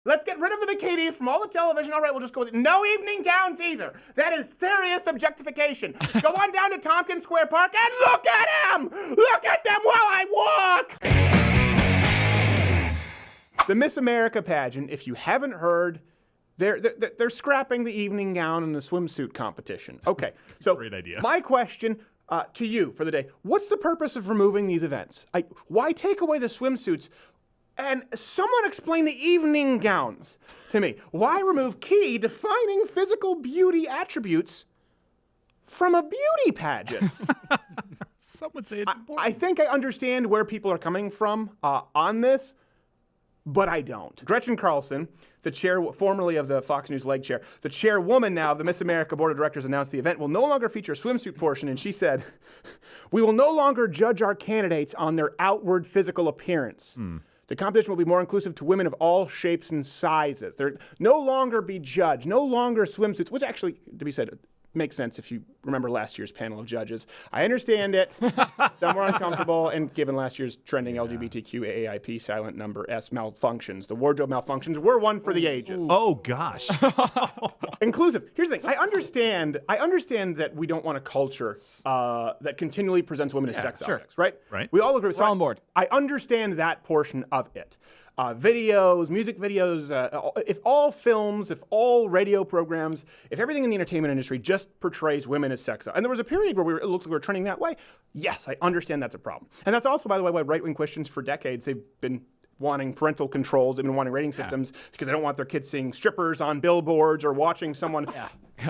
Let's get rid of the bikinis from all the television. All right, we'll just go with it. No evening gowns either. That is serious objectification. Go on down to Tompkins Square Park and look at them! Look at them while I walk! The Miss America pageant, if you haven't heard, they're scrapping the evening gown and the swimsuit competition. Okay, so great idea. My question to you for the day, what's the purpose of removing these events? Why take away the swimsuits? And someone explain the evening gowns to me. Why remove key defining physical beauty attributes from a beauty pageant? Some would say it's important. I think I understand where people are coming from on this, but I don't. Gretchen Carlson, the chair, formerly of the Fox News leg chair, the chairwoman now of the Miss America Board of Directors, announced the event will no longer feature a swimsuit portion, and she said, "We will no longer judge our candidates on their outward physical appearance. The competition will be more inclusive to women of all shapes and sizes. They're no longer be judged, no longer swimsuits," which actually, to be said, makes sense if you remember last year's panel of judges. I understand it. Some were uncomfortable, and given last year's trending LGBTQ AAIP silent number S malfunctions, the wardrobe malfunctions were one for the ages. Oh, gosh. Inclusive. Here's the thing. I understand that we don't want a culture that continually presents women as sex objects, right? Right. We all agree with that. We're all on board. I understand that portion of it. Videos, music videos, if all films, if all radio programs, if everything in the entertainment industry just portrays women as sex, and there was a period where it looked like we were trending that way, yes, I understand that's a problem. And that's also, by the way, why right-wing Christians for decades, they've been wanting parental controls, they've been wanting rating systems because they don't want their kids seeing strippers on billboards or watching someone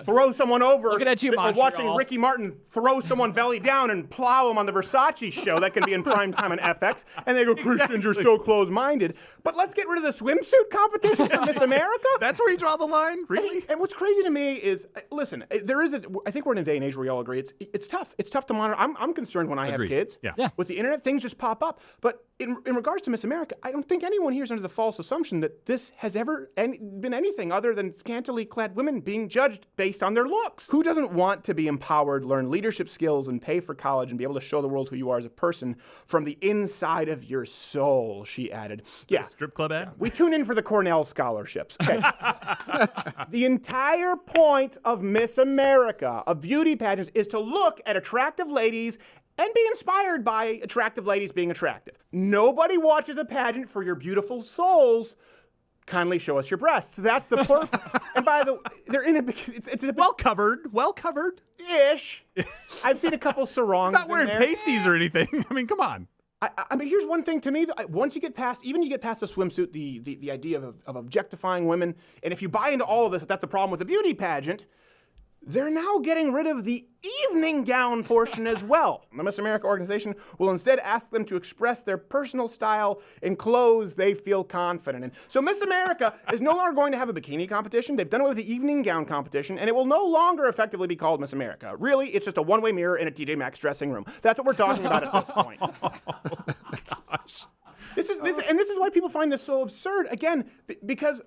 throw someone over. Looking at you, or Montreal. watching Ricky Martin throw someone belly down and plow him on the Versace show that can be in prime time on FX. And they go, Christians are so close-minded. But let's get rid of the swimsuit competition for Miss America? That's where you draw the line? Really? And what's crazy to me is, listen, I think we're in a day and age where we all agree it's tough. It's tough to monitor. I'm concerned when I have kids. Yeah. With the internet, things just pop up. But in regards to Miss America, I don't think anyone here is under the false assumption that this has ever been anything other than scantily clad women being judged based on their looks. Who doesn't want to be empowered, learn leadership skills, and pay for college and be able to show the world who you are as a person from the inside of your soul, she added. Yeah. Strip club ad? We tune in for the Cornell scholarships. Okay. The entire point of Miss America, of beauty pageants, is to look at attractive ladies and be inspired by attractive ladies being attractive. Nobody watches a pageant for your beautiful souls. Kindly show us your breasts. That's the purpose. And by the way, they're in it's a Well covered. ish. I've seen a couple sarongs. Not wearing in there. pasties or anything. I mean, come on. I mean, here's one thing to me. Once you get past the swimsuit, the idea of objectifying women, and if you buy into all of this, that's a problem with the beauty pageant, they're now getting rid of the evening gown portion as well. The Miss America organization will instead ask them to express their personal style in clothes they feel confident in. So Miss America is no longer going to have a bikini competition. They've done away with the evening gown competition, and it will no longer effectively be called Miss America. Really, it's just a one-way mirror in a TJ Maxx dressing room. That's what we're talking about at this point. Gosh. This is why people find this so absurd. Again, because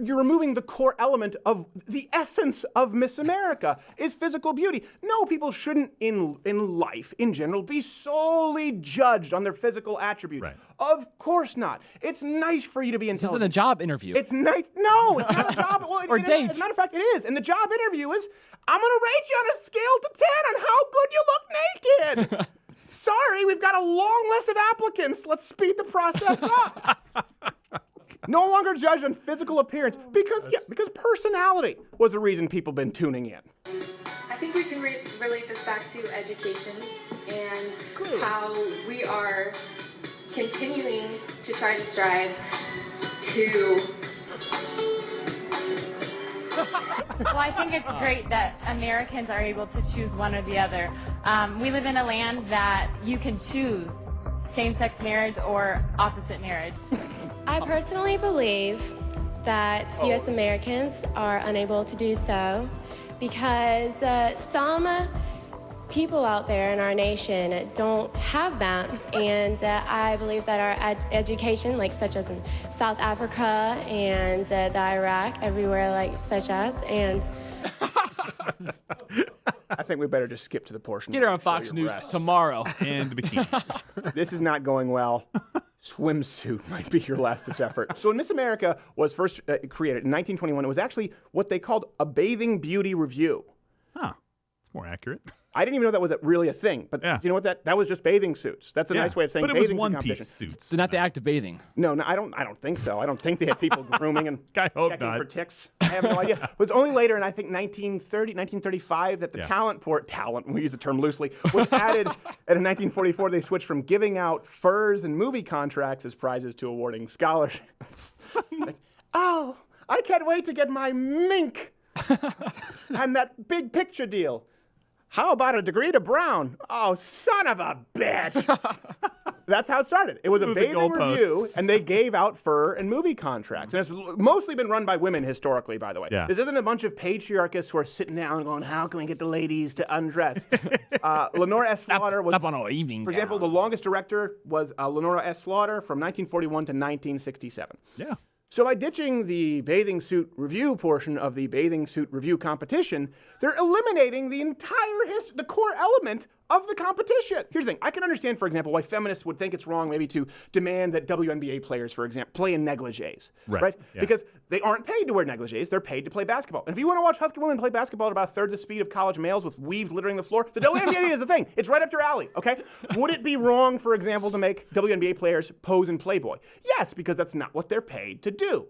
you're removing the core element of the essence of Miss America is physical beauty. No, people shouldn't in life in general be solely judged on their physical attributes. Right. Of course not. It's nice for you to be This intelligent. isn't a job interview. It's nice. No, it's not a job. Well, Or date. As a matter of fact, it is. And the job interview is, I'm going to rate you on a scale to 10 on how good you look naked. Sorry, we've got a long list of applicants. Let's speed the process up. No longer judged on physical appearance because personality was the reason people been tuning in. I think we can relate this back to education and how we are continuing to try to strive to... Well, I think it's great that Americans are able to choose one or the other. We live in a land that you can choose same-sex marriage or opposite marriage. I personally believe that U.S. Americans are unable to do so because some people out there in our nation don't have maps, and I believe that our education, like such as in South Africa and the Iraq, everywhere like such as, and I think we better just skip to the portion. Get where her on you show Fox your News breasts. tomorrow. And the bikini. This is not going well. Swimsuit might be your last-ditch effort. So when Miss America was first created in 1921, it was actually what they called a bathing beauty review. Huh. It's more accurate. I didn't even know that was really a thing. But Yeah. do you know what that was? Just bathing suits. That's a nice way of saying But it was bathing suit one-piece competition. suits. So not the act of bathing. No, I don't think so. I don't think they had people grooming and I hope checking not. for ticks. I have no idea. It was only later in, I think, 1935 that the Yeah. talent, we use the term loosely, was added. And in 1944, they switched from giving out furs and movie contracts as prizes to awarding scholarships. Like, oh, I can't wait to get my mink and that big picture deal. How about a degree to Brown? Oh, son of a bitch. That's how it started. It was a Move the bathing goalposts. review, and they gave out fur and movie contracts. And it's mostly been run by women historically, by the way. Yeah. This isn't a bunch of patriarchists who are sitting down going, how can we get the ladies to undress? Lenora S. Slaughter was, Stop on all evening. for example, the longest director was Lenora S. Slaughter from 1941 to 1967. Yeah. So by ditching the bathing suit review portion of the bathing suit review competition, they're eliminating the entire the core element of the competition. Here's the thing. I can understand, for example, why feminists would think it's wrong maybe to demand that WNBA players, for example, play in negligees. Right, yeah. Because they aren't paid to wear negligees. They're paid to play basketball. And if you want to watch husky women play basketball at about a third the speed of college males with weaves littering the floor, the WNBA is a thing. It's right up your alley, okay? Would it be wrong, for example, to make WNBA players pose in Playboy? Yes, because that's not what they're paid to do.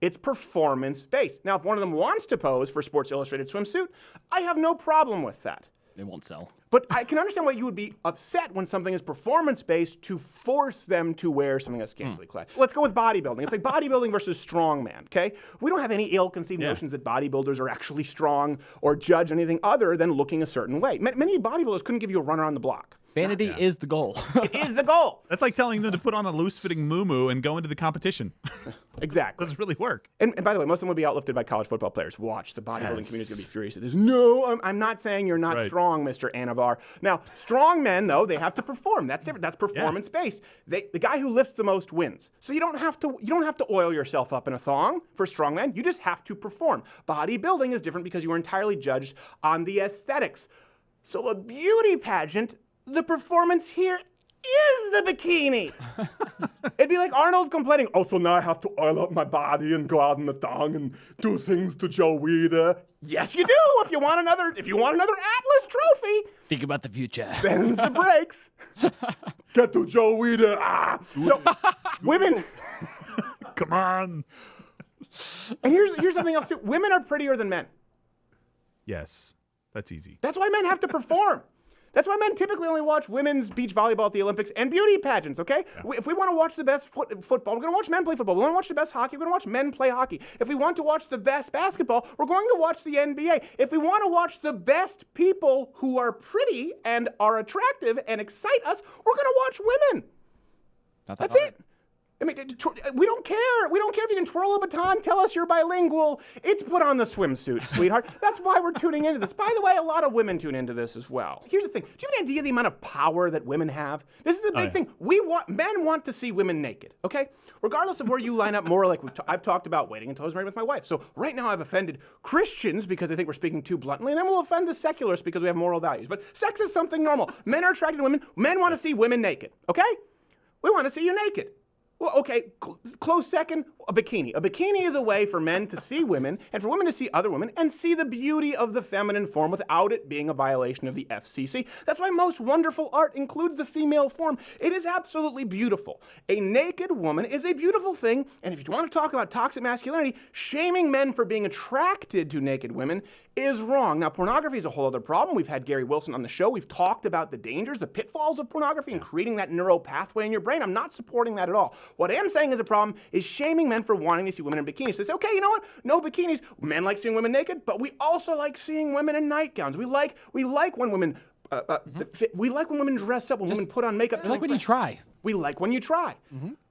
It's performance-based. Now, if one of them wants to pose for Sports Illustrated swimsuit, I have no problem with that. They won't sell. But I can understand why you would be upset when something is performance-based to force them to wear something that's scantily clad. Let's go with bodybuilding. It's like bodybuilding versus strongman, okay? We don't have any ill-conceived notions that bodybuilders are actually strong or judge anything other than looking a certain way. Many bodybuilders couldn't give you a run around the block. Vanity is the goal. It is the goal. That's like telling them to put on a loose-fitting muumuu and go into the competition. Exactly. Doesn't really work. And by the way, most of them would be outlifted by college football players. Watch, the bodybuilding community is going to be furious at this. No, I'm not saying you're not Right. strong, Mr. Anavar. Now, strong men, though, they have to perform. That's different. That's performance-based. The guy who lifts the most wins. So you don't have to oil yourself up in a thong for strong men. You just have to perform. Bodybuilding is different because you are entirely judged on the aesthetics. So a beauty pageant, the performance here is the bikini. It'd be like Arnold complaining, oh, so now I have to oil up my body and go out in the thong and do things to Joe Weider. Yes, you do. If you want another Atlas trophy, Think about the future. bends the brakes. Get to Joe Weider. Ah. So women, Come on. and here's something else too. Women are prettier than men. Yes. That's easy. That's why men have to perform. That's why men typically only watch women's beach volleyball at the Olympics and beauty pageants, okay? If we want to watch the best football, we're going to watch men play football. We want to watch the best hockey, we're going to watch men play hockey. If we want to watch the best basketball, we're going to watch the NBA. If we want to watch the best people who are pretty and are attractive and excite us, we're going to watch women. That's it. I mean, we don't care. We don't care if you can twirl a baton, tell us you're bilingual. It's put on the swimsuit, sweetheart. That's why we're tuning into this. By the way, a lot of women tune into this as well. Here's the thing. Do you have an idea of the amount of power that women have? This is a big thing. Men want to see women naked, okay? Regardless of where you line up morally, like I've talked about waiting until I was married with my wife. So right now I've offended Christians because they think we're speaking too bluntly, and then we'll offend the secularists because we have moral values. But sex is something normal. Men are attracted to women. Men want to see women naked, okay? We want to see you naked. Well, okay, close second, a bikini. A bikini is a way for men to see women and for women to see other women and see the beauty of the feminine form without it being a violation of the FCC. That's why most wonderful art includes the female form. It is absolutely beautiful. A naked woman is a beautiful thing, and if you want to talk about toxic masculinity, shaming men for being attracted to naked women is wrong. Now, pornography is a whole other problem. We've had Gary Wilson on the show. We've talked about the dangers, the pitfalls of pornography and creating that neural pathway in your brain. I'm not supporting that at all. What I am saying is a problem is shaming men for wanting to see women in bikinis. So they say, okay, you know what? No bikinis. Men like seeing women naked, but we also like seeing women in nightgowns. We like when women we like when women dress up, when women put on makeup. I like when you try. We like when you try.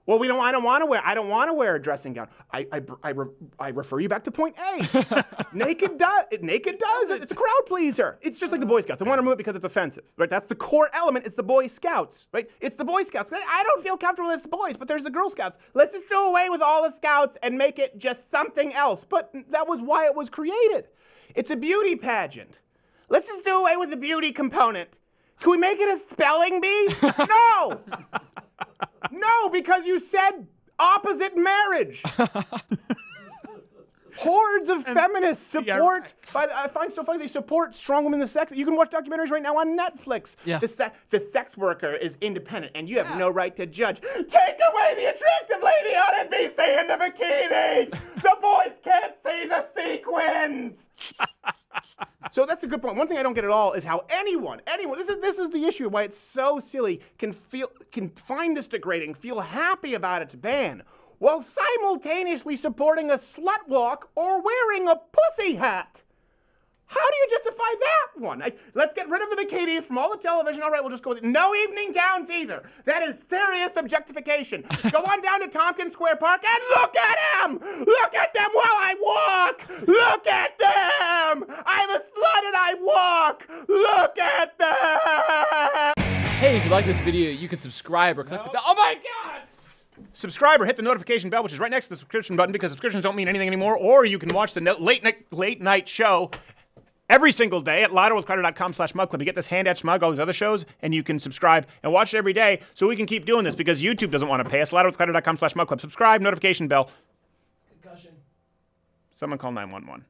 Well, I don't want to wear a dressing gown. I refer you back to point A. Naked does. It's a crowd pleaser. It's just like the Boy Scouts. I want to remove it because it's offensive, right? That's the core element. It's the Boy Scouts, right? It's the Boy Scouts. I don't feel comfortable with the boys, but there's the Girl Scouts. Let's just do away with all the Scouts and make it just something else. But that was why it was created. It's a beauty pageant. let's just do away with the beauty component. Can we make it a spelling bee? No! No, because you said opposite marriage. Hordes of feminists support, I find so funny, they support strong women in the sex. You can watch documentaries right now on Netflix. Yeah. The sex worker is independent and you have no right to judge. Take away the attractive lady on NBC in the bikini! The boys can't see the sequins! So that's a good point. One thing I don't get at all is how anyone, this is the issue, why it's so silly, can find this degrading, feel happy about its ban, while simultaneously supporting a slut walk or wearing a pussy hat. How do you justify that one? Let's get rid of the bikinis from all the television. All right, we'll just go with it. No evening gowns either. That is serious objectification. Go on down to Tompkins Square Park and look at them! Look at them while I walk! Look at them! I'm a slut and I walk! Look at them! Hey, if you like this video, you can subscribe or click the bell. Oh my God! Subscribe or hit the notification bell, which is right next to the subscription button, because subscriptions don't mean anything anymore. Or you can watch the late night show every single day at louderwithcrowder.com/mugclub. You get this Hand At Schmug, all these other shows, and you can subscribe and watch it every day so we can keep doing this because YouTube doesn't want to pay us. louderwithcrowder.com/mugclub. Subscribe, notification bell. Concussion. Someone call 911.